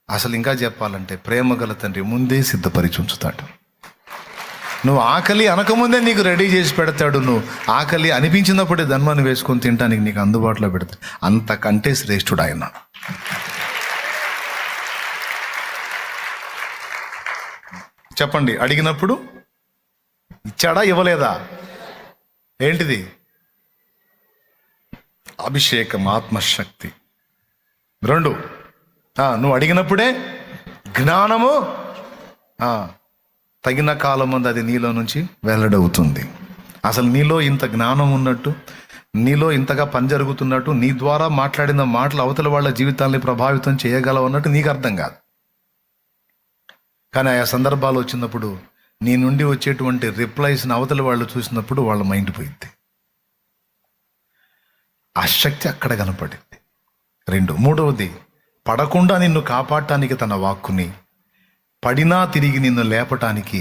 అసలు ఇంకా చెప్పాలంటే ప్రేమ గల తండ్రి ముందే సిద్ధపరిచి ఉంచుతాడు. నువ్వు ఆకలి అనకముందే నీకు రెడీ చేసి పెడతాడు. నువ్వు ఆకలి అనిపించినప్పుడే ధర్మాన్ని వేసుకొని తింటానికి నీకు అందుబాటులో పెడతాడు. అంతకంటే శ్రేష్ఠుడు ఆయన. చెప్పండి, అడిగినప్పుడు ఇచ్చాడా ఇవ్వలేదా? ఏంటిది? అభిషేకం, ఆత్మశక్తి. 2, నువ్వు అడిగినప్పుడే జ్ఞానము, తగిన కాలం ముందు అది నీలో నుంచి వెల్లడవుతుంది. అసలు నీలో ఇంత జ్ఞానం ఉన్నట్టు, నీలో ఇంతగా పని జరుగుతున్నట్టు, నీ ద్వారా మాట్లాడిన మాటలు అవతల వాళ్ళ జీవితాన్ని ప్రభావితం చేయగలవు అన్నట్టు నీకు అర్థం కాదు. కానీ ఆయా సందర్భాలు వచ్చినప్పుడు నీ నుండి వచ్చేటువంటి రిప్లైస్ని అవతల వాళ్ళు చూసినప్పుడు వాళ్ళ మైండ్ పోయింది. ఆ శక్తి అక్కడ కనపడింది. 2, 3వది, పడకుండా నిన్ను కాపాడటానికి తన వాక్కుని, పడినా తిరిగి నిన్ను లేపటానికి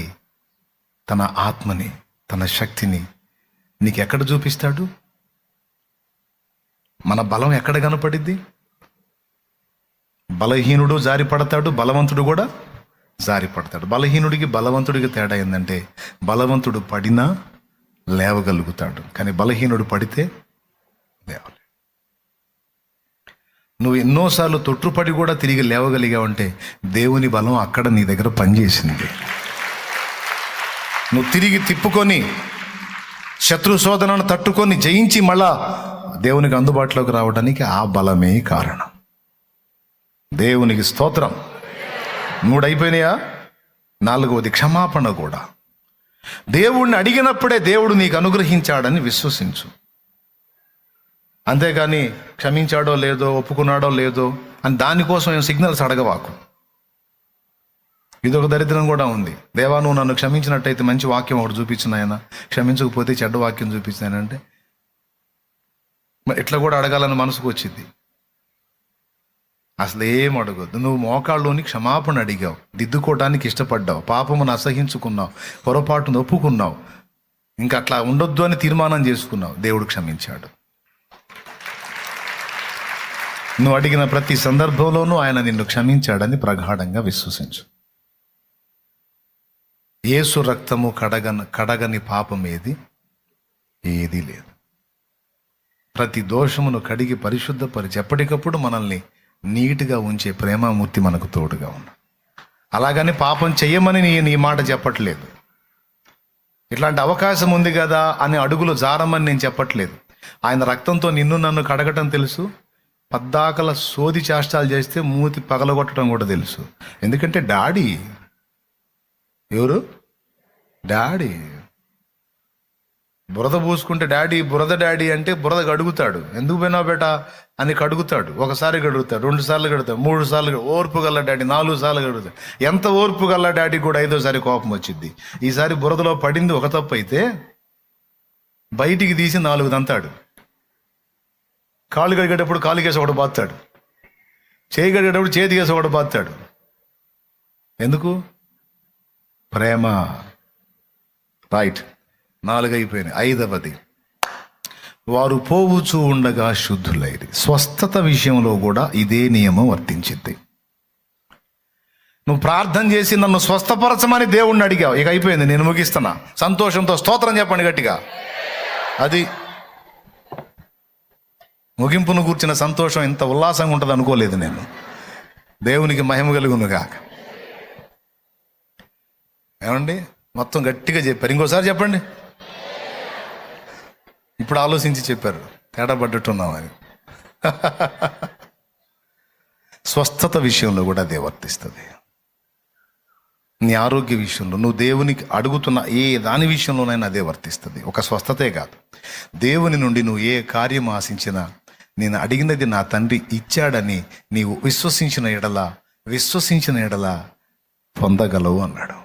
తన ఆత్మని, తన శక్తిని నీకు ఎక్కడ చూపిస్తాడు? మన బలం ఎక్కడ కనపడిద్ది? బలహీనుడు జారిపడతాడు, బలవంతుడు కూడా జారిపడతాడు. బలహీనుడికి బలవంతుడికి తేడా ఏంటంటే, బలవంతుడు పడినా లేవగలుగుతాడు, కానీ బలహీనుడు పడితే లేవలేడు. నువ్వు ఎన్నోసార్లు తొట్టుపడి కూడా తిరిగి లేవగలిగావంటే దేవుని బలం అక్కడ నీ దగ్గర పనిచేసింది. నువ్వు తిరిగి తిప్పుకొని శత్రు శోధనను తట్టుకొని జయించి మళ్ళా దేవునికి అందుబాటులోకి రావడానికి ఆ బలమే కారణం. దేవునికి స్తోత్రం. 3 అయిపోయినాయా? 4వది క్షమాపణ కూడా. దేవుణ్ణి అడిగినప్పుడే దేవుడు నీకు అనుగ్రహించాడని విశ్వసించు. అంతేగాని క్షమించాడో లేదో, ఒప్పుకున్నాడో లేదో అని దానికోసం ఏం సిగ్నల్స్ అడగవాకు. ఇదొక దరిద్రం కూడా ఉంది. దేవా, నువ్వు నన్ను క్షమించినట్టయితే మంచి వాక్యం ఒకటి చూపించిన ఆయన, క్షమించకపోతే చెడ్డ వాక్యం చూపించినానంటే ఇట్లా కూడా అడగాలని మనసుకు వచ్చింది. అసలు ఏం అడగొద్దు. నువ్వు మోకాళ్ళలోని క్షమాపణ అడిగావు, దిద్దుకోవడానికి ఇష్టపడ్డావు, పాపమును అసహించుకున్నావు, పొరపాటును ఒప్పుకున్నావు, ఇంకా అట్లా ఉండొద్దు అని తీర్మానం చేసుకున్నావు. దేవుడు క్షమించాడు. నువ్వు అడిగిన ప్రతి సందర్భంలోనూ ఆయన నిన్ను క్షమించాడని ప్రగాఢంగా విశ్వసించు. యేసు రక్తము కడగని పాపం ఏది లేదు. ప్రతి దోషమును కడిగి పరిశుద్ధపరిచి ఎప్పటికప్పుడు మనల్ని నీట్గా ఉంచే ప్రేమామూర్తి మనకు తోడుగా ఉన్నాడు. అలాగని పాపం చెయ్యమని నీ మాట చెప్పట్లేదు. ఇట్లాంటి అవకాశం ఉంది కదా అని అడుగులు జారమని నేను చెప్పట్లేదు. ఆయన రక్తంతో నిన్ను నన్ను కడగటం తెలుసు, పద్దాకల సోది చేష్టాలు చేస్తే మూతి పగలగొట్టడం కూడా తెలుసు. ఎందుకంటే డాడీ ఎవరు? డాడీ. బురద పూసుకుంటే డాడీ, బురద డాడీ అంటే బురద కడుగుతాడు. ఎందుకు పోయినావు బేటా అని కడుగుతాడు. ఒకసారి కడుగుతాడు, 2 సార్లు కడుగుతాడు, 3 సార్లు, ఓర్పు గల్ల డాడీ 4 సార్లు కడుగుతాడు. ఎంత ఓర్పు గల్ల డాడీ కూడా 5వసారి కోపం వచ్చింది. ఈసారి బురదలో పడింది ఒక తప్పు అయితే బయటికి తీసి 4 దంతాడు. కాళ్ళు కడిగేటప్పుడు కాలు కేసి ఒకటి బాస్తాడు, చేయి కడిగేటప్పుడు చేతి కేసి ఒకటి బాస్తాడు. ఎందుకు? ప్రేమ. రైట్, 4 అయిపోయినాయి. 5వది, వారు పోవుచూ ఉండగా శుద్ధులైరి. స్వస్థత విషయంలో కూడా ఇదే నియమం వర్తించింది. నువ్వు ప్రార్థన చేసి నన్ను స్వస్థపరచమని దేవుణ్ణి అడిగావు. ఇక అయిపోయింది, నేను ముగిస్తున్నా. సంతోషంతో స్తోత్రం చెప్పండి గట్టిగా. అది ముగింపును కూర్చిన సంతోషం ఇంత ఉల్లాసంగా ఉంటుంది అనుకోలేదు నేను. దేవునికి మహిమ కలుగును గాక. ఏమండి, మొత్తం గట్టిగా చెప్పారు. ఇంకోసారి చెప్పండి. ఇప్పుడు ఆలోచించి చెప్పారు, తేడా పడ్డట్టున్నామని. స్వస్థత విషయంలో కూడా అదే వర్తిస్తుంది. నీ ఆరోగ్య విషయంలో, నువ్వు దేవునికి అడుగుతున్న ఏ దాని విషయంలోనైనా అదే వర్తిస్తుంది. ఒక స్వస్థతే కాదు, దేవుని నుండి నువ్వు ఏ కార్యం ఆశించినా, నేను అడిగినది నా తండ్రి ఇచ్చాడని నీవు విశ్వసించిన ఎడల పొందగలవు అన్నాడు.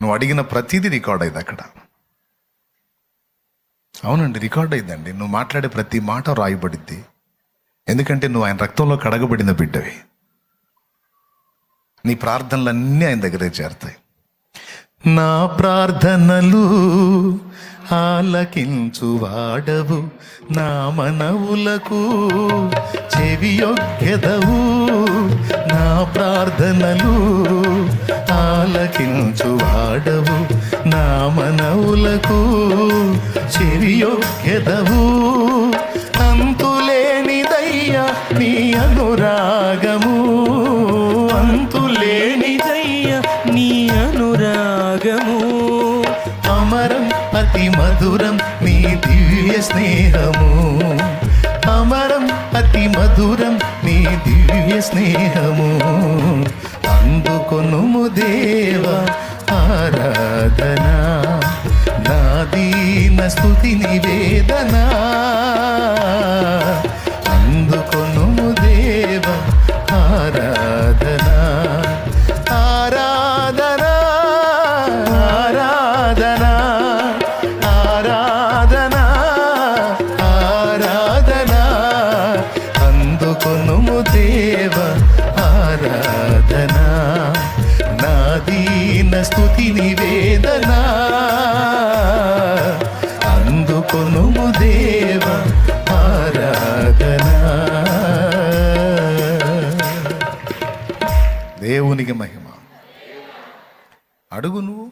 నువ్వు అడిగిన ప్రతిదీ రికార్డ్ అయింది అక్కడ. అవునండి, రికార్డ్ అయిందండి. నువ్వు మాట్లాడే ప్రతి మాట రాయబడిద్ది. ఎందుకంటే నువ్వు ఆయన రక్తంలో కడగబడిన బిడ్డవి. నీ ప్రార్థనలన్నీ ఆయన దగ్గరే చేరుతాయి. నా ప్రార్థనలు ఆలకించువాడవు నా మనవులకు, చెవియొగ్గెదవు నా ప్రార్థనలు. ఆలకించువాడవు నా మనవులకు, చెవియొగ్గెదవు. అంతులేనిదయ్యా నీ అనురాగము, అంతులేనిదయ్యా నీ అనురాగము. అమరం అతి మధురం నీ దివ్య స్నేహము, అమరం అతి మధురం నీ దివ్య స్నేహము. అందుకొనుము దేవా ఆరాధన, నా దీన స్తుతి నివేదన. అందుకొనుము దేవా ఆరాధన, ఆరాధన, ఆరాధన, ఆరాధన, ఆరాధన. అందుకొనుము దేవా ఆరాధన, నా దీన స్తుతి నివేదన. అందుకొనుము దేవా ఆరాధన. దేవునికి మహిమ. అడుగు నువ్వు,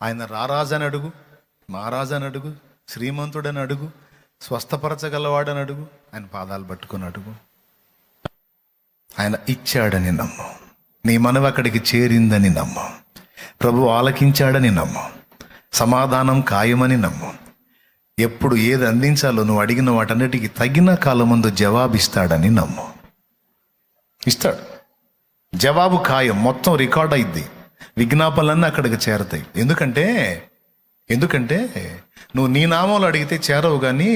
ఆయన రారాజని అడుగు, మహారాజని అడుగు, శ్రీమంతుడని అడుగు, స్వస్థపరచగలవాడని అడుగు, ఆయన పాదాలు పట్టుకొని అడుగు. ఆయన ఇచ్చాడని నమ్ము, నీ మనవి అక్కడికి చేరిందని నమ్ము, ప్రభు ఆలకించాడని నమ్ము, సమాధానం ఖాయమని నమ్ము. ఎప్పుడు ఏది అందించాలో నువ్వు అడిగిన వాటన్నిటికీ తగిన కాలమందు జవాబిస్తాడని నమ్ము. ఇస్తాడు, జవాబు ఖాయం, మొత్తం రికార్డ్ అయింది, విజ్ఞాపనలన్నీ అక్కడికి చేరతాయి. ఎందుకంటే నువ్వు నీ నామంలో అడిగితే చేరవు, కానీ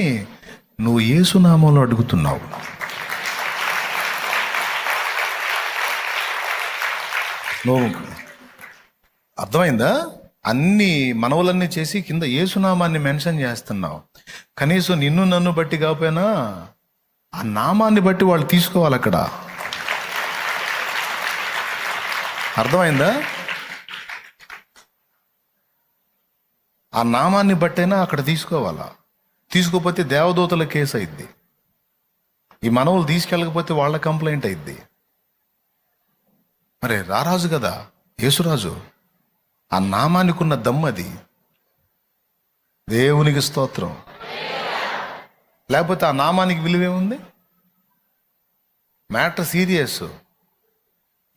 నువ్వు యేసు నామంలో అడుగుతున్నావు. నువ్వు అర్థమైందా? అన్ని మనవులన్నీ చేసి కింద యేసునామాన్ని మెన్షన్ చేస్తున్నావు. కనీసం నిన్ను నన్ను బట్టి కాకపోయినా ఆ నామాన్ని బట్టి వాళ్ళు తీసుకోవాలి అక్కడ. అర్థమైందా? ఆ నామాన్ని బట్టైనా అక్కడ తీసుకోవాలా. తీసుకోకపోతే దేవదూతల కేసు అయింది, ఈ మనవులు తీసుకెళ్ళకపోతే వాళ్ళ కంప్లైంట్ అయింది. మరి రారాజు కదా యేసురాజు, ఆ నామానికి ఉన్న దమ్మది. దేవునికి స్తోత్రం. లేకపోతే ఆ నామానికి విలువేముంది? Matter serious.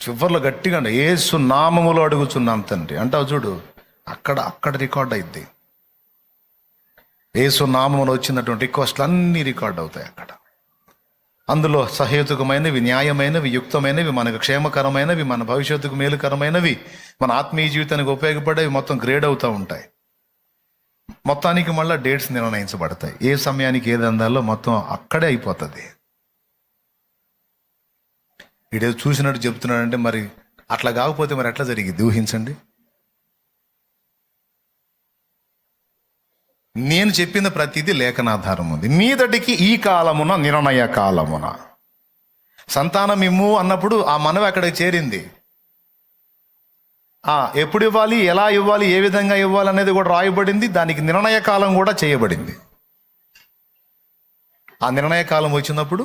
చివర్లో గట్టిగా యేసు నామములో అడుగుచున్నాం తండ్రి అంటావు చూడు, అక్కడ రికార్డ్ అయింది. యేసు నామములో వచ్చినటువంటి రిక్వెస్ట్లు అన్నీ రికార్డ్ అవుతాయి అక్కడ. అందులో సహేతుకమైనవి, న్యాయమైనవి, యుక్తమైనవి, మనకు క్షేమకరమైనవి, మన భవిష్యత్తుకు మేలుకరమైనవి, మన ఆత్మీయ జీవితానికి ఉపయోగపడేవి మొత్తం గ్రేడ్ అవుతూ ఉంటాయి. మొత్తానికి మళ్ళీ డేట్స్ నిర్ణయించబడతాయి. ఏ సమయానికి ఏది అందాలో మొత్తం అక్కడే అయిపోతుంది. వీడేదో చూసినట్టు చెప్తున్నాడంటే మరి అట్లా కాకపోతే మరి ఎట్లా జరిగింది ఊహించండి. నేను చెప్పిన ప్రతిదీ లేఖనాధారం ఉంది. మీదటికి ఈ కాలమున నిర్ణయ కాలమున సంతానం ఇమ్ము అన్నప్పుడు ఆ మనవి అక్కడికి చేరింది. ఎప్పుడు ఇవ్వాలి, ఎలా ఇవ్వాలి, ఏ విధంగా ఇవ్వాలి అనేది కూడా రాయబడింది. దానికి నిర్ణయ కాలం కూడా చేయబడింది. ఆ నిర్ణయ కాలం వచ్చినప్పుడు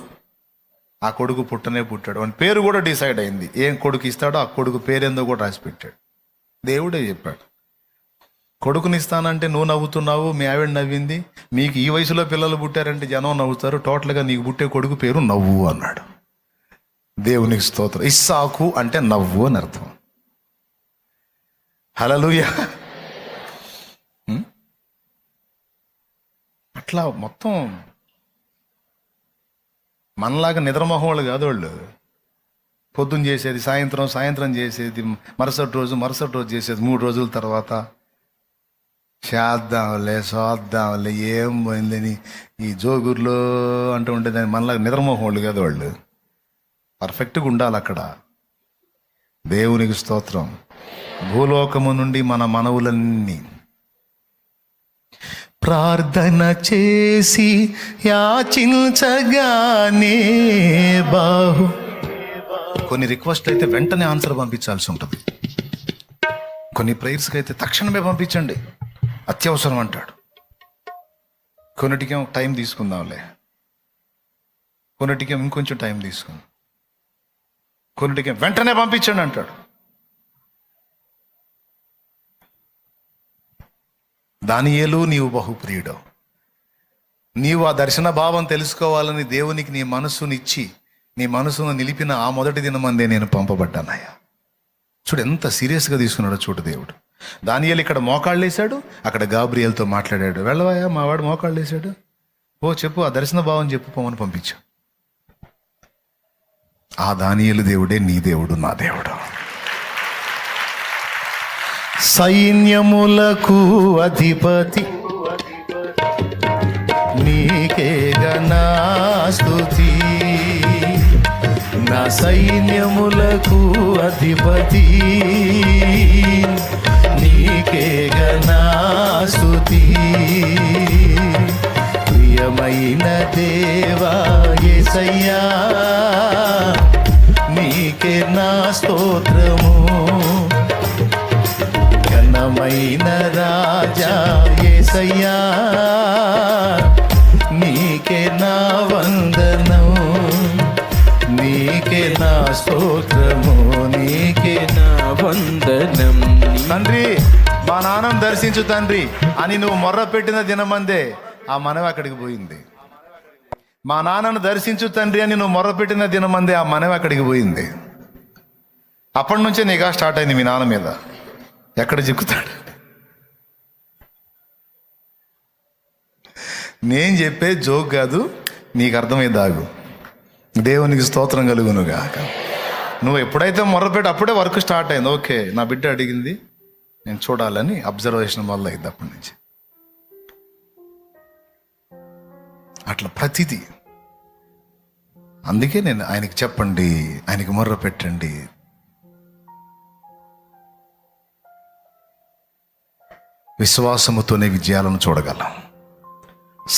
ఆ కొడుకు పుట్టాడు. వాని పేరు కూడా డిసైడ్ అయింది. ఏం కొడుకు ఇస్తాడో ఆ కొడుకు పేరేందో కూడా రాసి పెట్టాడు. దేవుడే చెప్పాడు, కొడుకుని ఇస్తానంటే నువ్వు నవ్వుతున్నావు, మీ ఆవిడ నవ్వింది, మీకు ఈ వయసులో పిల్లలు పుట్టారంటే జనం నవ్వుతారు, టోటల్గా నీకు పుట్టే కొడుకు పేరు నవ్వు అన్నాడు. దేవునికి స్తోత్రం. ఇస్సాకు అంటే నవ్వు అని అర్థం. హల్లెలూయా. అట్లా మొత్తం మనలాగా నిద్రమోహం వాళ్ళు కాదు వాళ్ళు. పొద్దున్న చేసేది సాయంత్రం చేసేది, మరుసటి రోజు చేసేది, 3 రోజుల తర్వాత చూద్దాంలే ఏం పోయిందని ఈ జోగుర్లో అంటూ ఉండేదాన్ని. మనలాగా నిద్రమోహం వాళ్ళు కాదు వాళ్ళు. పర్ఫెక్ట్గా ఉండాలి అక్కడ. దేవునికి స్తోత్రం. భూలోకము నుండి మన మనవులన్నీ ప్రార్థన చేసి యాచించగానే కొన్ని రిక్వెస్ట్ అయితే వెంటనే ఆన్సర్ పంపించాల్సి ఉంటుంది. కొన్ని ప్రేయర్స్కి అయితే తక్షణమే పంపించండి, అత్యవసరం అంటాడు. కొన్నిటికేం టైం తీసుకుందాంలే, కొన్నిటికేం ఇంకొంచెం టైం తీసుకుందాం, కొన్నిటికేం వెంటనే పంపించండి అంటాడు. దానియేలు, నీవు బహుప్రియుడు. నీవు ఆ దర్శన భావం తెలుసుకోవాలని దేవునికి నీ మనస్సునిచ్చి నీ మనసును నిలిపిన ఆ మొదటి దినమందే నేను పంపబడ్డానయ్యా. చూడు ఎంత సీరియస్గా తీసుకున్నాడో చూడు దేవుడు. దానియేలు ఇక్కడ మోకాళ్ళు వేశాడు, అక్కడ గాబ్రియేల్తో మాట్లాడాడు. వెళ్ళవయ్యా, మా వాడు మోకాళ్ళు వేశాడు, ఓ చెప్పు, ఆ దర్శన భావం చెప్పు, పోమని పంపించు. ఆ దానియేలు దేవుడే నీ దేవుడు, నా దేవుడు. సైన్యములకు అధిపతి నీకేగా నా స్తుతి, నా సైన్యములకు అధిపతి నీకేగా నా స్తుతి. ప్రియమైన దేవా యేసయ్యా, నీకే నా స్తోత్రము. ఘనమైన రాజా యేసయ్యా, నీకే నా వందనం, నీకే నా స్తోత్రము, నీకే నా వందనం. తండ్రి, మా నాన్నను దర్శించు తండ్రి అని నువ్వు మొర్ర పెట్టిన దినమందే ఆ మనవి అక్కడికి పోయింది. మా నాన్నను దర్శించు తండ్రి అని నువ్వు మొర్ర పెట్టిన దినమందే ఆ మనవి అక్కడికి పోయింది. అప్పటి నుంచే నిఘా స్టార్ట్ అయింది మీ నాన్న మీద. ఎక్కడ చిక్కుతాడు? నేను చెప్పే జోక్ కాదు, నీకు అర్థమైంది. దాగు దేవునికి స్తోత్రం కలుగునుగా. నువ్వు ఎప్పుడైతే మొర్రపెట్టి అప్పుడే వర్క్ స్టార్ట్ అయింది. ఓకే, నా బిడ్డ అడిగింది, నేను చూడాలని అబ్జర్వేషన్ వల్ల అయింది అప్పటి నుంచి. అట్లా ప్రతిదీ. అందుకే నేను ఆయనకి చెప్పండి, ఆయనకి మొర్ర పెట్టండి. విశ్వాసముతోనే విజయాలను చూడగలం.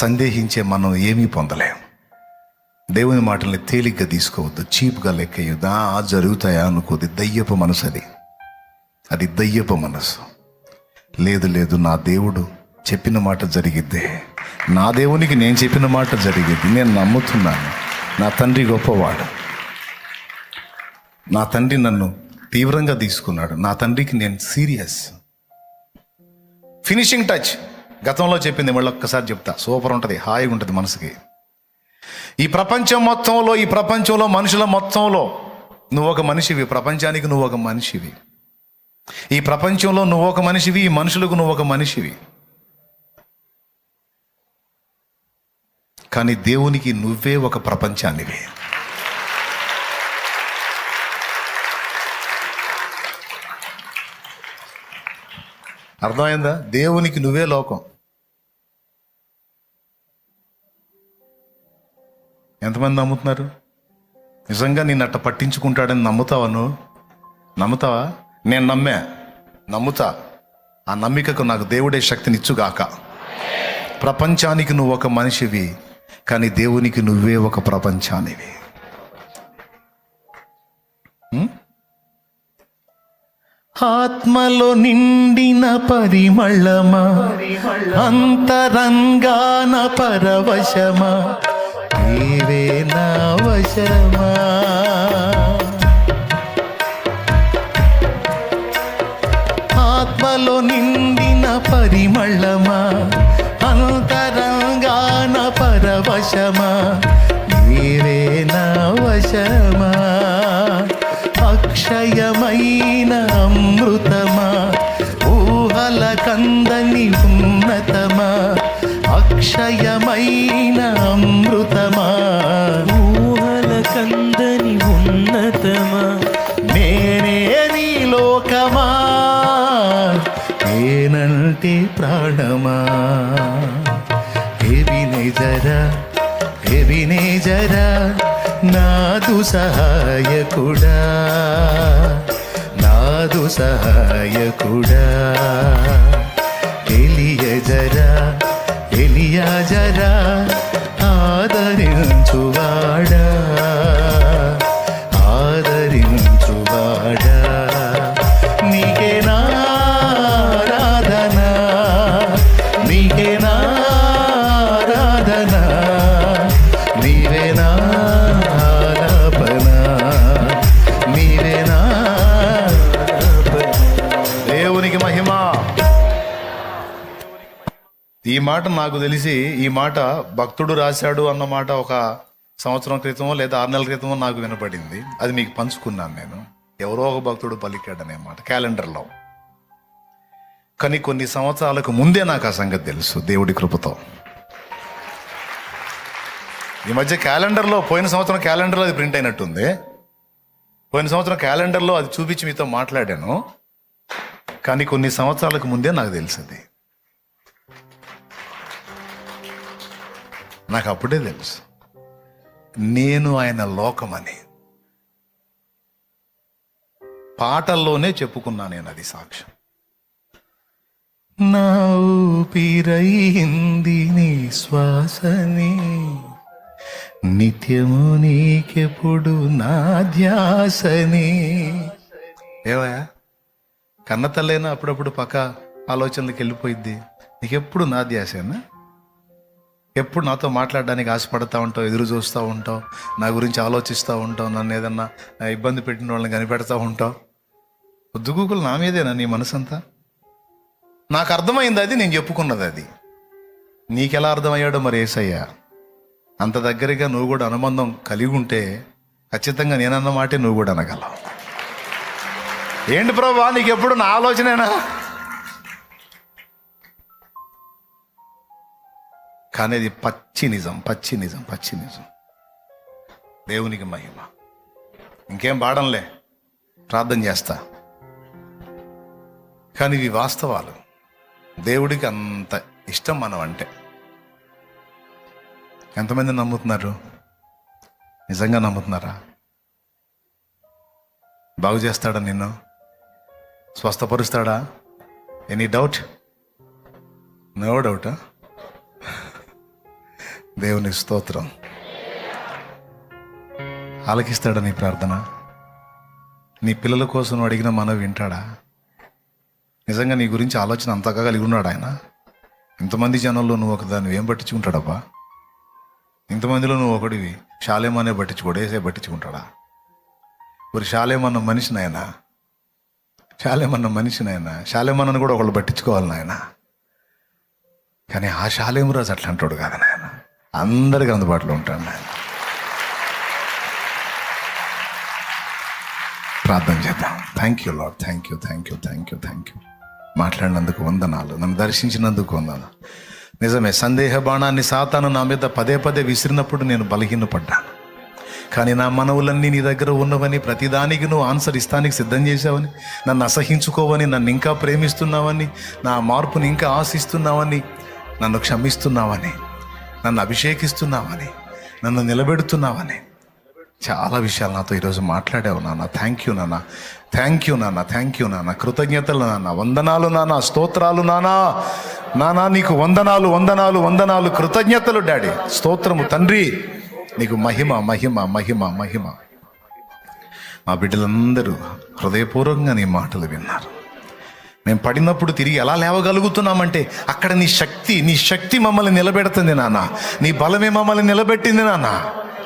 సందేహించే మనం ఏమీ పొందలేం. దేవుని మాటల్ని తేలిగ్గా తీసుకోవద్దు, చీప్గా లెక్కయ్యొద్దు. జరుగుతాయా అనుకోది. దయ్యపు మనసు అది దయ్యపు మనసు. లేదు లేదు, నా దేవుడు చెప్పిన మాట జరిగిద్దే, నా దేవునికి నేను చెప్పిన మాట జరిగిద్ది, నేను నమ్ముతున్నాను. నా తండ్రి గొప్పవాడు, నా తండ్రి నన్ను తీవ్రంగా తీసుకున్నాడు, నా తండ్రికి నేను సీరియస్. ఫినిషింగ్ టచ్ గతంలో చెప్పింది మళ్ళీ ఒక్కసారి చెప్తా. సూపర్ ఉంటుంది, హాయిగా ఉంటుంది మనసుకి. ఈ ప్రపంచం మొత్తంలో, ఈ ప్రపంచంలో మనుషుల మొత్తంలో నువ్వు ఒక మనిషివి. ప్రపంచానికి నువ్వు ఒక మనిషివి. ఈ ప్రపంచంలో నువ్వు ఒక మనిషివి, ఈ మనుషులకు నువ్వు ఒక మనిషివి. కానీ దేవునికి నువ్వే ఒక ప్రపంచానివి. అర్థమైందా? దేవునికి నువ్వే లోకం. ఎంతమంది నమ్ముతున్నారు? నిజంగా నేను అట్ట పట్టించుకుంటాడని నమ్ముతావా? నువ్వు నమ్ముతావా? నేను నమ్ముతా. ఆ నమ్మికకు నాకు దేవుడే శక్తినిచ్చుగాక. ప్రపంచానికి నువ్వు ఒక మనిషివి, కానీ దేవునికి నువ్వే ఒక ప్రపంచానివి. ఆత్మలో నిండిన పరిమళమా, అంతరంగాన పరవశమా, నీవే నా వశమా. ఆత్మలో నిండిన పరిమళమా, అంతరంగాన పరవశమా, నీవే నా వశమా. అక్షయమైన అమృతమా, ఊహల కందని ఉన్నతమా, అక్షయమైన అమృతమా, ఊహల కందని ఉన్నతమా, నేనే నీ లోకమా, నేనంటే ప్రాణమా. ఎబినేజరా నాదు సహాయకుడా, నాదు సహాయకుడా. ఎలియాజరా ఆదరించువాడా, ఆదరించువాడా. నీకే నారాధన, నీకే నారాధన, ఈ మాట నాకు తెలిసి, ఈ మాట భక్తుడు రాశాడు అన్న మాట ఒక సంవత్సరం క్రితమో లేదా 6 నెలల క్రితమో నాకు వినపడింది. అది మీకు పంచుకున్నాను నేను. ఎవరో ఒక భక్తుడు పలికాడనే మాట క్యాలెండర్లో. కానీ కొన్ని సంవత్సరాలకు ముందే నాకు ఆ సంగతి తెలుసు, దేవుడి కృపతో. ఈ మధ్య క్యాలెండర్లో, పోయిన సంవత్సరం క్యాలెండర్లో అది ప్రింట్ అయినట్టుంది. పోయిన సంవత్సరం క్యాలెండర్లో అది చూపించి మీతో మాట్లాడాను. కానీ కొన్ని సంవత్సరాలకు ముందే నాకు తెలిసింది. నాకు అప్పుడే తెలుసు నేను ఆయన లోకమని. పాటల్లోనే చెప్పుకున్నా నేను అది సాక్ష్యం. నా ఊపిరైంది నీ శ్వాసని, నిత్యము నీకెప్పుడు నా ధ్యాసని. ఏవయా కన్న తల్లైనా అప్పుడప్పుడు పక్క ఆలోచనలకు వెళ్ళిపోయిద్ది. నీకెప్పుడు నా ధ్యాసేనా? ఎప్పుడు నాతో మాట్లాడడానికి ఆశపడతా ఉంటావు, ఎదురు చూస్తూ ఉంటావు, నా గురించి ఆలోచిస్తూ ఉంటావు, నన్ను ఏదన్నా ఇబ్బంది పెట్టిన వాళ్ళని కనిపెడతా ఉంటావు. పొద్దుగూకులు నా మీదేనా నీ మనసంతా? నాకు అర్థమైంది అది, నేను చెప్పుకున్నది అది. నీకెలా అర్థమయ్యాడో మరి యేసయ్య. అంత దగ్గరగా నువ్వు కూడా అనుబంధం కలిగి ఉంటే ఖచ్చితంగా నేనన్న మాటే నువ్వు కూడా అనగలవు. ఏంటి ప్రభా నీకు ఎప్పుడు నా ఆలోచనేనా? కానీ అది పచ్చి నిజం, పచ్చి నిజం, పచ్చి నిజం. దేవునికి మహిమ. ఇంకేం పాడంలే, ప్రార్థన చేస్తా. కానీ ఇవి వాస్తవాలు. దేవుడికి అంత ఇష్టం మనం అంటే. ఎంతమంది నమ్ముతున్నారు? నిజంగా నమ్ముతున్నారా? బాగు చేస్తాడా నిన్ను? స్వస్థపరుస్తాడా? Any doubt? నో డౌటా? దేవుని స్తోత్రం. ఆలకిస్తాడా నీ ప్రార్థన? నీ పిల్లల కోసం అడిగిన మనవి వింటాడా? నిజంగా నీ గురించి ఆలోచన అంతగా కలిగి ఉన్నాడు ఆయన? ఇంతమంది జనంలో నువ్వు ఒకదాన్ని ఏం పట్టించుకుంటాడబ్బా? ఇంతమందిలో నువ్వు ఒకడివి. శాలేమనే పట్టించుకోడు, ఏసే పట్టించుకుంటాడా? మరి శాలేమన్న మనిషినైనా, శాలేమన్న మనిషినైనా, శాలేమన్నను కూడా ఒకళ్ళు పట్టించుకోవాలి నాయన. కానీ ఆ శాలేమురాజు అట్లా అంటాడు కాదు నాయన. అందరికి అందుబాటులో ఉంటాడు నాయన. ప్రార్థన చేద్దాం. Thank you lord, thank you, thank you, thank you, thank you. మాట్లాడినందుకు వందనాలు, నన్ను దర్శించినందుకు వందనాలు. నిజమే, సందేహ బాణాన్ని సాతాను నా మీద పదే పదే విసిరినప్పుడు నేను బలహీనపడ్డాను. కానీ నా మనవులన్నీ నీ దగ్గర ఉన్నవని, ప్రతిదానికి నువ్వు ఆన్సర్ ఇస్తానికి సిద్ధం చేశావని, నన్ను అసహించుకోవని, నన్ను ఇంకా ప్రేమిస్తున్నావని, నా మార్పుని ఇంకా ఆశిస్తున్నావని, నన్ను క్షమిస్తున్నావని, నన్ను అభిషేకిస్తున్నావని, నన్ను నిలబెడుతున్నావని చాలా విషయాలు నాతో ఈరోజు మాట్లాడావు నాన్న. థ్యాంక్ యూ నాన్న, థ్యాంక్ యూ నాన్న, థ్యాంక్ యూ నాన్న. కృతజ్ఞతలు నాన్న, వందనాలు నాన్న, స్తోత్రాలు నాన్న. నానా నీకు వందనాలు, వందనాలు, వందనాలు, కృతజ్ఞతలు డాడీ. స్తోత్రము తండ్రి, నీకు మహిమ, మహిమ, మహిమ, మహిమ. మా బిడ్డలందరూ హృదయపూర్వకంగా నీ మాటలు విన్నారు. మేము పడినప్పుడు తిరిగి ఎలా లేవగలుగుతున్నామంటే అక్కడ నీ శక్తి మమ్మల్ని నిలబెడుతుంది నాన్న. నీ బలమే మమ్మల్ని నిలబెట్టింది నాన్న.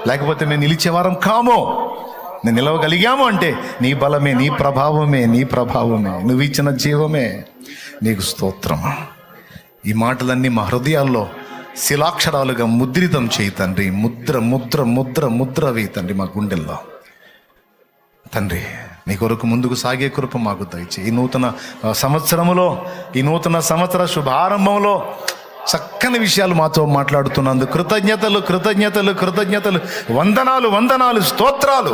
లేకపోతే మేము నిలిచేవారం కామో. నేను నిలవగలిగాము అంటే నీ బలమే, నీ ప్రభావమే, నీ ప్రభావమే, నువ్వు ఇచ్చిన జీవమే. నీకు స్తోత్రము. ఈ మాటలన్నీ మా హృదయాల్లో శిలాక్షరాలుగా ముద్రితం చేయి తండ్రి. ముద్ర ముద్ర ముద్ర ముద్ర వేయి తండ్రి మా గుండెల్లో. తండ్రి నీ కొరకు ముందుకు సాగే కృప మాకు దయచేయి. ఈ నూతన సంవత్సరములో, ఈ నూతన సంవత్సర శుభారంభంలో చక్కని విషయాలు మాతో మాట్లాడుతున్నందుకు కృతజ్ఞతలు, కృతజ్ఞతలు, కృతజ్ఞతలు, వందనాలు, వందనాలు, స్తోత్రాలు.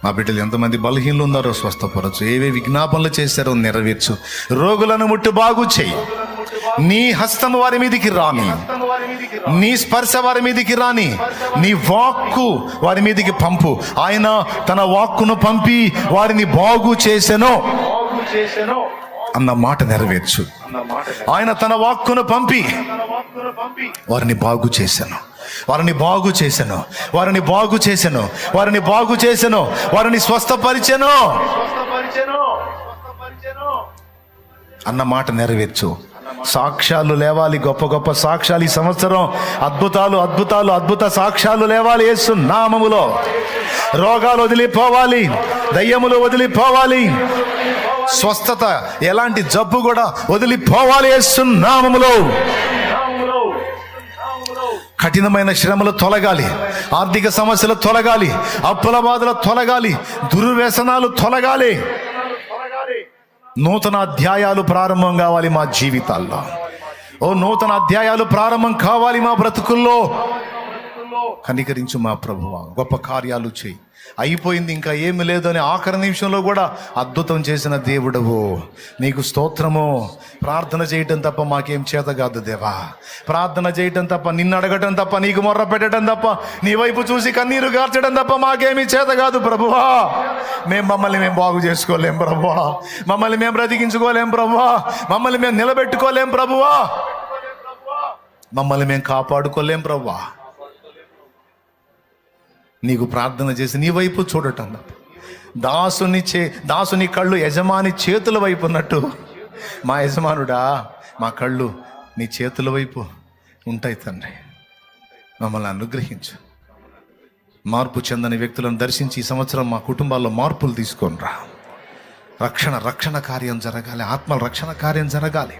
మా బిడ్డలు ఎంతమంది బలహీనలు ఉన్నారో స్వస్థపరచు. ఏవే విజ్ఞాపనలు చేశారో నెరవేర్చు. రోగులను ముట్టు బాగు చేయి. నీ హస్తము వారి మీదికి రాని, నీ స్పర్శ వారి మీదికి రాని, నీ వాక్కు వారి మీదికి పంపు. ఆయన తన వాక్కును పంపి వారిని బాగు చేసెను అన్న మాట నెరవేర్చు. ఆయన తన వాక్కును పంపి వారిని బాగు చేశాను, వారిని బాగు చేశాను, వారిని బాగు చేశాను, వారిని బాగు చేశాను, వారిని స్వస్థపరిచెను అన్న మాట నెరవేర్చు. సాక్ష్యాలు లేవాలి, గొప్ప గొప్ప సాక్ష్యాలు ఈ సంవత్సరం. అద్భుతాలు, అద్భుతాలు, అద్భుత సాక్ష్యాలు లేవాలి యేసు నామములో. రోగాలు వదిలిపోవాలి, దయ్యములు వదిలిపోవాలి, స్వస్థత, ఎలాంటి జబ్బు కూడా వదిలిపోవాలి యేసు నామములో. కఠినమైన శ్రమలు తొలగాలి, ఆర్థిక సమస్యలు తొలగాలి, అప్పుల బాధలు తొలగాలి, దుర్వ్యసనాలు తొలగాలి. నూతన అధ్యాయాలు ప్రారంభం కావాలి మా జీవితాల్లో. నూతన అధ్యాయాలు ప్రారంభం కావాలి మా బ్రతుకుల్లో. కనికరించు మా ప్రభువా, గొప్ప కార్యాలు చేయి. అయిపోయింది, ఇంకా ఏమి లేదు అని ఆఖరి నిమిషంలో కూడా అద్భుతం చేసిన దేవుడవు, నీకు స్తోత్రము. ప్రార్థన చేయటం తప్ప మాకేం చేత కాదు దేవా. ప్రార్థన చేయటం తప్ప, నిన్ను అడగటం తప్ప, నీకు మొర్ర పెట్టడం తప్ప, నీ వైపు చూసి కన్నీరు గార్చడం తప్ప మాకేమీ చేత కాదు ప్రభువా. మమ్మల్ని మేము బాగు చేసుకోలేం ప్రభువా, మమ్మల్ని మేము బ్రతికించుకోలేం ప్రభువా, మమ్మల్ని మేము నిలబెట్టుకోలేం ప్రభువా, మమ్మల్ని మేము కాపాడుకోలేం ప్రభువా. నీకు ప్రార్థన చేసి నీ వైపు చూడటం, దాసుని కళ్ళు యజమాని చేతుల వైపు ఉన్నట్టు, మా యజమానుడా మా కళ్ళు నీ చేతుల వైపు ఉంటాయి తండ్రి. మమ్మల్ని అనుగ్రహించు. మార్పు చెందని వ్యక్తులను దర్శించి ఈ సంవత్సరం మా కుటుంబాల్లో మార్పులు తీసుకొని రా. రక్షణ కార్యం జరగాలి, ఆత్మల రక్షణ కార్యం జరగాలి.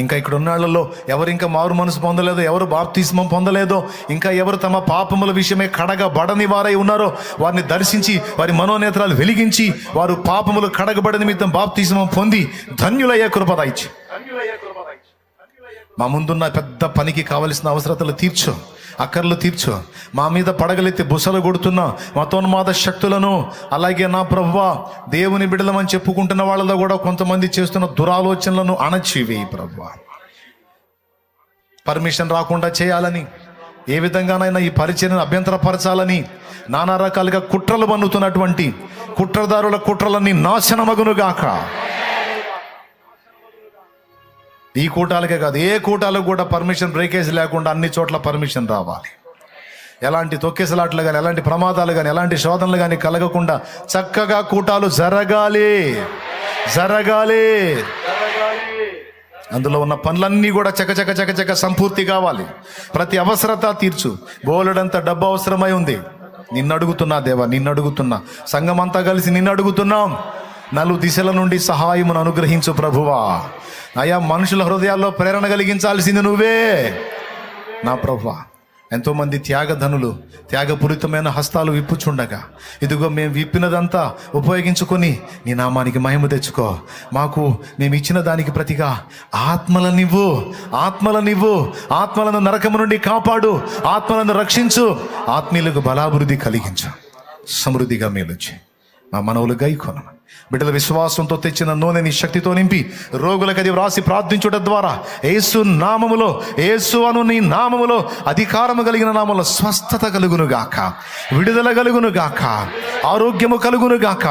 ఇంకా ఇక్కడ ఉన్నాళ్ళలో ఎవరు ఇంకా మారు మనసు పొందలేదో, ఎవరు బాప్తిస్మం పొందలేదో, ఇంకా ఎవరు తమ పాపముల విషయమే కడగబడని వారై ఉన్నారో వారిని దర్శించి వారి మనోనేత్రాలు వెలిగించి వారు పాపములు కడగబడని నిమిత్తం బాప్తిస్మం పొంది ధన్యులయ్యే కృప దయచి. మా ముందున్న పెద్ద పనికి కావలసిన అవసరతలు తీర్చు, అక్కర్లు తీర్చు. మా మీద పడగలెత్తి బుసలు కొడుతున్న మతోన్మాద శక్తులను, అలాగే నా ప్రభువా దేవుని బిడ్డలమని చెప్పుకుంటున్న వాళ్ళలో కూడా కొంతమంది చేస్తున్న దురాలోచనలను అణచివేయి ప్రభువా. పర్మిషన్ రాకుండా చేయాలని, ఏ విధంగానైనా ఈ పరిచర్యను అభ్యంతరపరచాలని నానా రకాలుగా కుట్రలు పన్నుతున్నటువంటి కుట్రదారుల కుట్రలన్నీ నాశనమగునుగాక. ఈ కూటాలకే కాదు, ఏ కూటాలకు కూడా పర్మిషన్ బ్రేకేజ్ లేకుండా అన్ని చోట్ల పర్మిషన్ రావాలి. ఎలాంటి తొక్కేసలాట్లు కానీ, ఎలాంటి ప్రమాదాలు కానీ, ఎలాంటి శోధనలు కానీ కలగకుండా చక్కగా కూటాలు జరగాలి. అందులో ఉన్న పనులన్నీ కూడా చకచక సంపూర్తి కావాలి. ప్రతి అవసరత తీర్చు. బోలెడంత డబ్బు అవసరమై ఉంది. నిన్ను అడుగుతున్నా దేవా, నిన్ను అడుగుతున్నా, సంఘమంతా కలిసి నిన్ను అడుగుతున్నాం. నలు దిశల నుండి సహాయమును అనుగ్రహించు ప్రభువా. అయా, మనుషుల హృదయాల్లో ప్రేరణ కలిగించాల్సింది నువ్వే నా ప్రభువా. ఎంతోమంది త్యాగధనులు త్యాగపూరితమైన హస్తాలు విప్పుచుండగా, ఇదిగో మేము విప్పినదంతా ఉపయోగించుకొని నీ నామానికి మహిమ తెచ్చుకో. మాకు మేము ఇచ్చిన దానికి ప్రతిగా ఆత్మలనివ్వు, ఆత్మలను నరకము నుండి కాపాడు, ఆత్మలను రక్షించు, ఆత్మీయులకు బలాభివృద్ధి కలిగించు, సమృద్ధిగా మేలుచి మా మనవులు గైకొను. బిడ్డల విశ్వాసంతో తెచ్చిన నూనె నీ శక్తితో నింపి రోగులకు అది వ్రాసి ప్రార్థించుట ద్వారా యేసు నామములో, యేసు అను నీ నామములో, అధికారము కలిగిన నామములో స్వస్థత కలుగునుగాక, విడుదల కలుగునుగాక, ఆరోగ్యము కలుగునుగాక,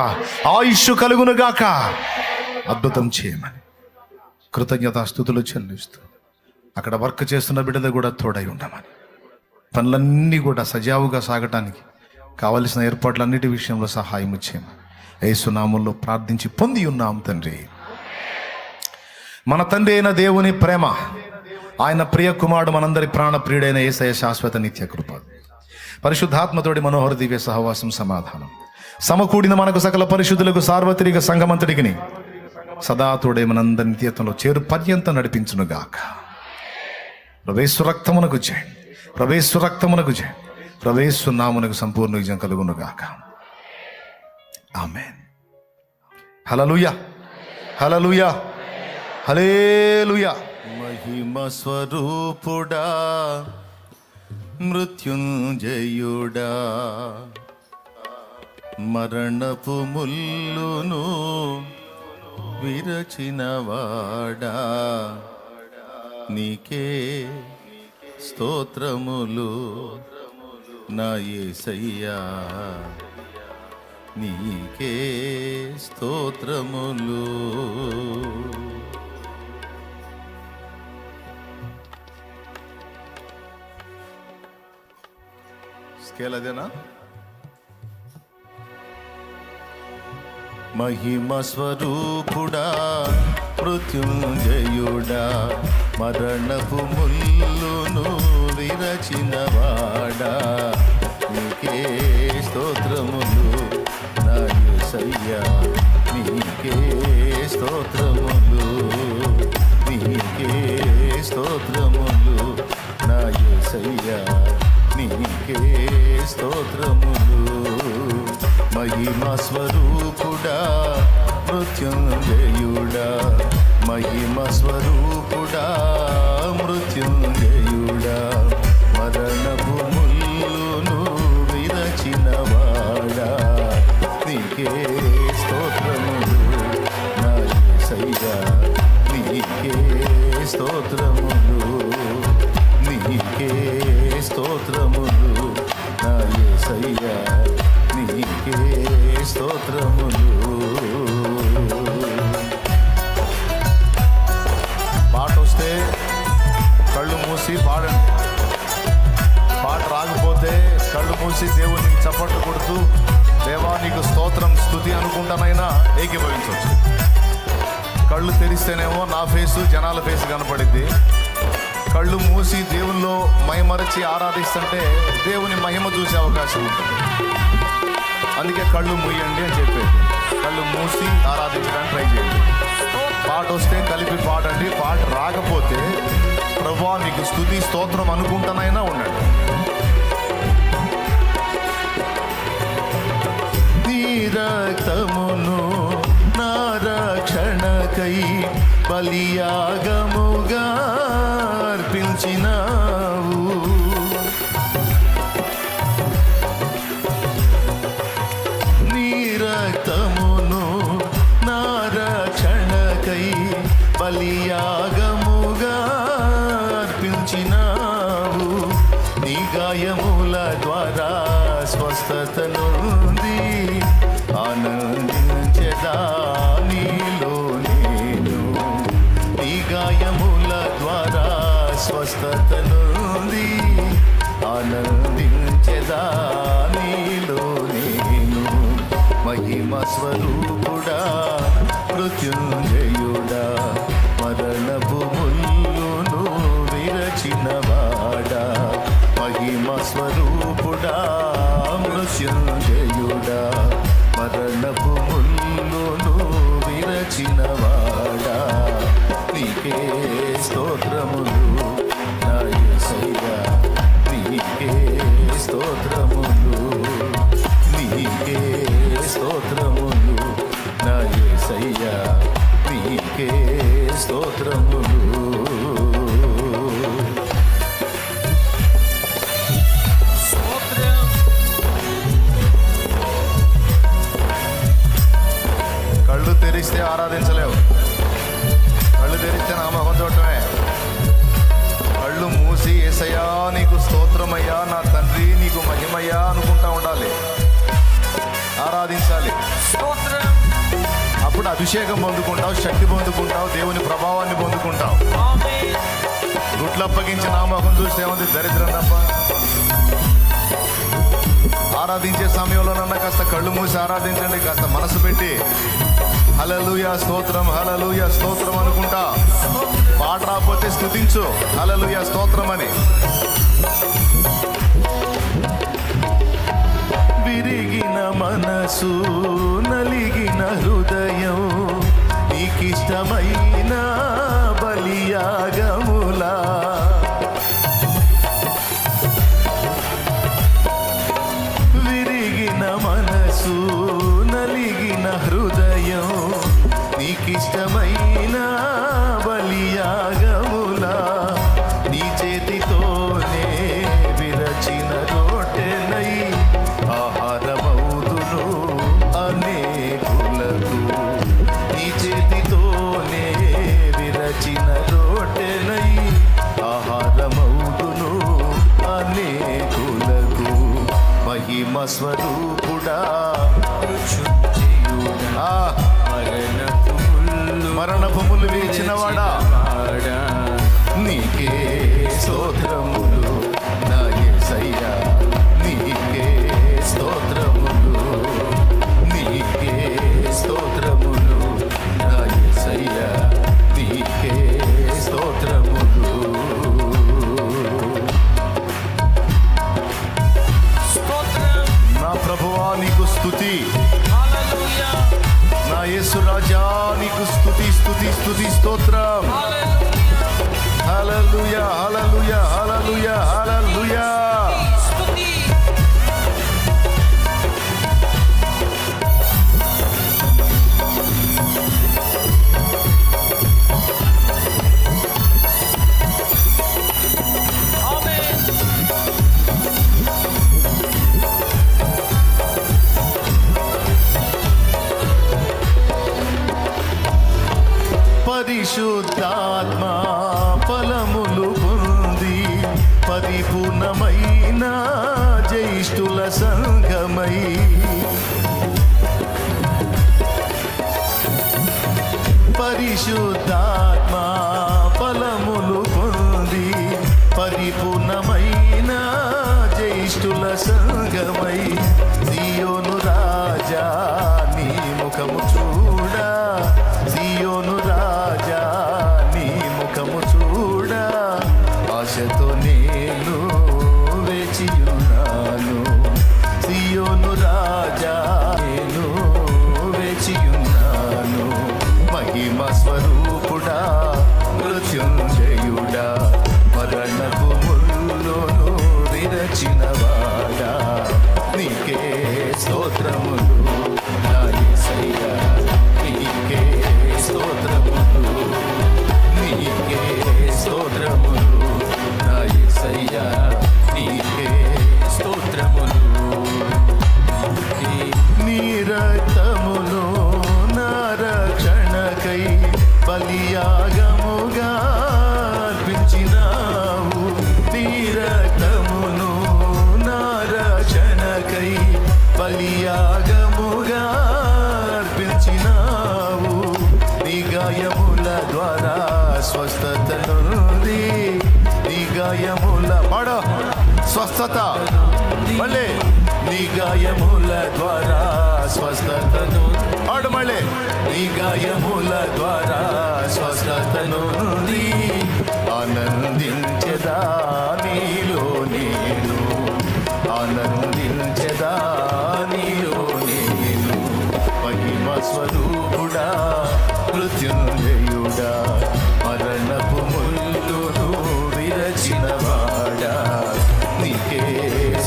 ఆయుష్ కలుగునుగాక. అద్భుతం చేయమని కృతజ్ఞతాస్తుతులు చెల్లిస్తూ అక్కడ వర్క్ చేస్తున్న బిడ్డలు కూడా తోడై ఉండమని, పనులన్నీ కూడా సజావుగా సాగటానికి కావలసిన ఏర్పాట్లన్నిటి విషయంలో సహాయం చేయమని యేసునామంలో ప్రార్థించి పొంది ఉన్నాం తండ్రి. మన తండ్రి అయిన దేవుని ప్రేమ, ఆయన ప్రియ కుమారుడు మనందరి ప్రాణ ప్రియుడైన యేసయ్య శాశ్వత నిత్య కృప, పరిశుద్ధాత్మతోడి మనోహర దివ్య సహవాసం, సమాధానం సమకూడిన మనకు సకల పరిశుద్ధులకు సార్వత్రిక సంఘమంతటికి సదా తోడే మనందరి నిత్యత్వంలో చేరు పర్యంతం నడిపించునుగాక. ప్రవేశు రక్తమునకు జయ, ప్రవేశు నామునకు సంపూర్ణ విజయం కలుగునుగాక. ఆమేన్. హల్లెలూయా, హల్లెలూయా. మహిమ స్వరూపుడా, మృత్యుంజయుడా, మరణపు ముల్లును విరచినవాడా, నీకే స్తోత్రములు నా యేసయ్యా, నీకే స్తోత్రములు. స్కేల్ అదేనా? మహిమ స్వరూపుడా, మృత్యుంజయుడా, మరణపు ముల్లును విరచినవాడా, నీకే స్తోత్రములు నా యేసయ్యా, నీకే స్తోత్రములు. మహిమా స్వరూపుడా మృత్యుంజయుడా, మహిమా స్వరూపుడా మృత్యుంజయుడా, మరణపు ముల్లును విరచినవాడా, నీకే స్తోత్రములు నా యేసయ్యా, నీకే స్తోత్రములు, నీకే స్తోత్రములు నా యేసయ్యా, నీకే స్తోత్రములు. పాట వస్తే కళ్ళు మూసి పాడండి, పాట రాకపోతే కళ్ళు మూసి దేవునికి చప్పట్లు కొడుతూ దేవా నీకు స్తోత్రం స్తుతి అనుకుంటానైనా ఏకీభవించవచ్చు. కళ్ళు తెరిస్తేనేమో నా ఫేసు జనాల ఫేసు కనపడిద్ది, కళ్ళు మూసి దేవుల్లో మైమరచి ఆరాధిస్తుంటే దేవుని మహిమ చూసే అవకాశం ఉంటుంది. అందుకే కళ్ళు మూయండి అని చెప్పేది. కళ్ళు మూసి ఆరాధించడానికి ట్రై చేయండి. పాట వస్తే కలిపి పాడండి, పాట రాకపోతే ప్రభువా నీకు స్తుతి స్తోత్రం అనుకుంటానైనా ఉండండి. నీ రక్తమును నా రక్షణకై బలియాగముగా అర్పించినావు, నీ రక్తమును నా రక్షణకై బలియాగముగా అర్పించినావు, నీ గాయముల ద్వారా స్వస్థత నుండి ఆనందించెదా నీలో నేను, నీ గాయముల ద్వారా స్వస్థత నుండి ఆనందించెదా నీలో నేను, మహిమ స్వరూపుడా మృత్యుంజయుడా, మరణపు ముల్లును విరచినవాడా, మహిమ స్వరూపుడా మృత్యుంజయుడా, మరణపు ముల్లును విరచినవాడా, నీకే స్తోత్రములు నా యేసయ్యా, నీకే స్తోత్రములు, నీకే స్తోత్రములు నా యేసయ్యా, నీకే స్తోత్రములు. కళ్ళు తెరిస్తే ఆరాధించలేవు, కళ్ళు తెరిస్తే నామకం చూడటమే. కళ్ళు మూసి యేసయ్యా నీకు స్తోత్రమయ్యా, నా తండ్రి నీకు మహిమయ్యా అనుకుంటా ఉండాలి, ఆరాధించాలి. అప్పుడు అభిషేకం పొందుకుంటావు, శక్తి పొందుకుంటావు, దేవుని ప్రభావాన్ని పొందుకుంటావు. గుట్లు అప్పగించి నామకం చూస్తే ఏముంది, దరిద్రం తప్ప. ఆరాధించే సమయంలోనన్నా కాస్త కళ్ళు మూసి ఆరాధించండి, కాస్త మనసు పెట్టి హల్లెలూయా స్తోత్రం హల్లెలూయా స్తోత్రం అనుకుంటా. పాట రాకపోతే స్తుతించు హల్లెలూయా స్తోత్రం అని. విరిగిన మనసు నలిగిన హృదయం నీకిష్టమైన బలియాగములా, విరిగిన మనసు నలిగిన హృదయం నీకిష్టమైన బలియాగములా, నీ చేతితోనే విరచిన రొట్టెనై ఆహారమౌదును అనేకులకు, నీ చేతితోనే విరచిన రొట్టెనై ఆహారమౌదును అనేకులకు, మహిమ స్వరూపుడా మరణపు ముళ్ళు వేచినవాడా, నీకే స్తోత్రములు నా యేసయ్యా, నీకే స్తోత్రములు, నీకే స్తోత్రములు నా యేసయ్యా, నీకే స్తోత్రములు. నా ప్రభువా నీకు స్తుతి, నా యేసు రాజా నీకు స్తుతి స్తుతి స్తుతి స్తోత్రం. హల్లెలూయా హల్లెలూయా హల్లెలూయా హల్లెలూయా. పరిశుద్ధాత్మ ఫలములు పొంది పరిపూర్ణమైన జ్యేష్ఠుల సంఘమై పరిశుద్ధాత్మ ఫలములు పొంది పరిపూర్ణమైన జ్యేష్ఠుల సంఘమై సియోను రాజా నీ ముఖము చూడా సియోను రాజా నీ ముఖము చూడా ఆశతో నేను వేచియున్నాను సియోను రాజా నేను వేచియున్నాను మహిమ స్వరూపుడా మృత్యుంజయుడా మరణపు ముల్లును విరచినవాడా నీకే స్తోత్రములు నా యేసయ్యా నీకే స్తోత్రములు నీకే స్తోత్రములు నా యేసయ్యా నీకే స్తోత్రములు నీ రక్తములో నా రక్షణకై బలియాగముగా అర్పించినావు నీ రక్తమును నా రక్షణకై బలియాగముగా అర్పించినావు నీ గాయముల ద్వారా స్వస్థత నుండి నీ గాయముల పాడ స్వస్థత మళ్ళీ నీ గాయముల ద్వారా స్వస్థతను పాడు మళ్ళీ నీ గాయముల ద్వారా స్వస్థతను నుండి ఆనందించదా నీలో నేను ఆనందించదా నీలో నేను మహిమ స్వరూపుడా మృత్యుంజయుడా మరణపు ముల్లును విరచినవాడా నీకే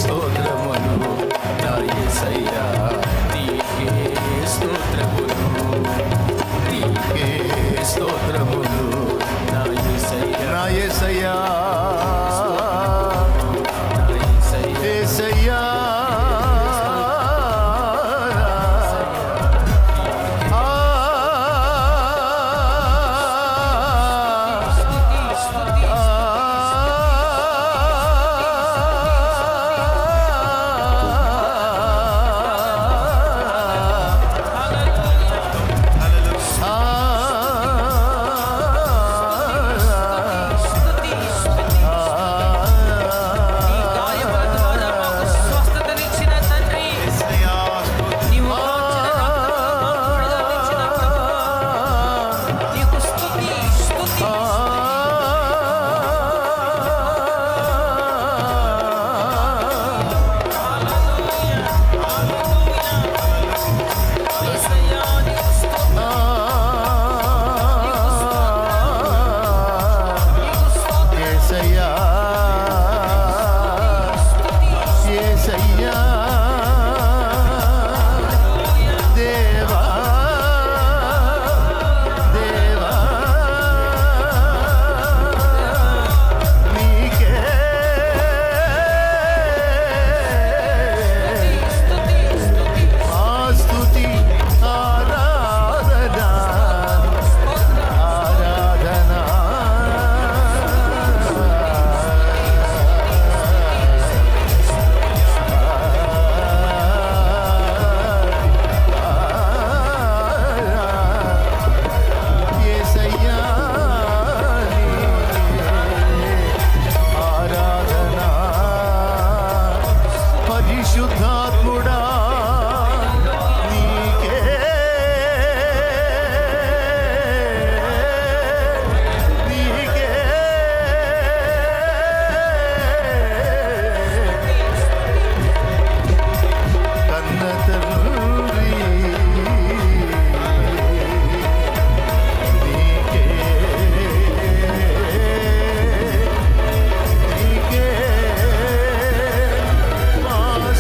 స్తోత్రములు నా యేసయ్యా నీకే స్తోత్రములు నీకే స్తోత్రములు నా యేసయ్యా నా యేసయ్యా యేసయ్యా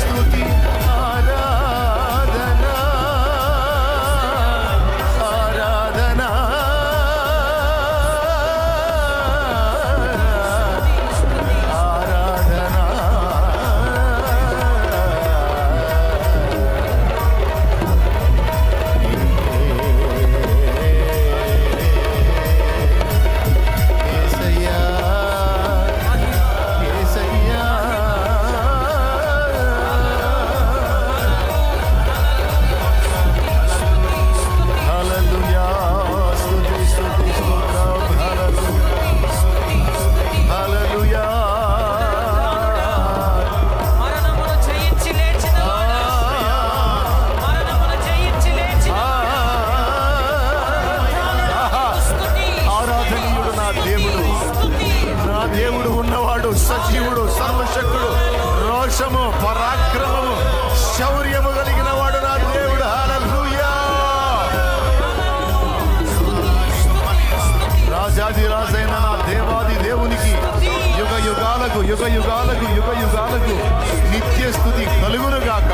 స్తుతి దేవుడు ఉన్నవాడు, సజీవుడు, సర్వశక్తుడు, రోషము, పరాక్రమము, శౌర్యము కలిగిన వాడు నా దేవుడు. హల్లెలూయా. రాజాది రాజైన నా దేవాది దేవునికి యుగ యుగాలకు నిత్య స్తుతి కలుగును గాక.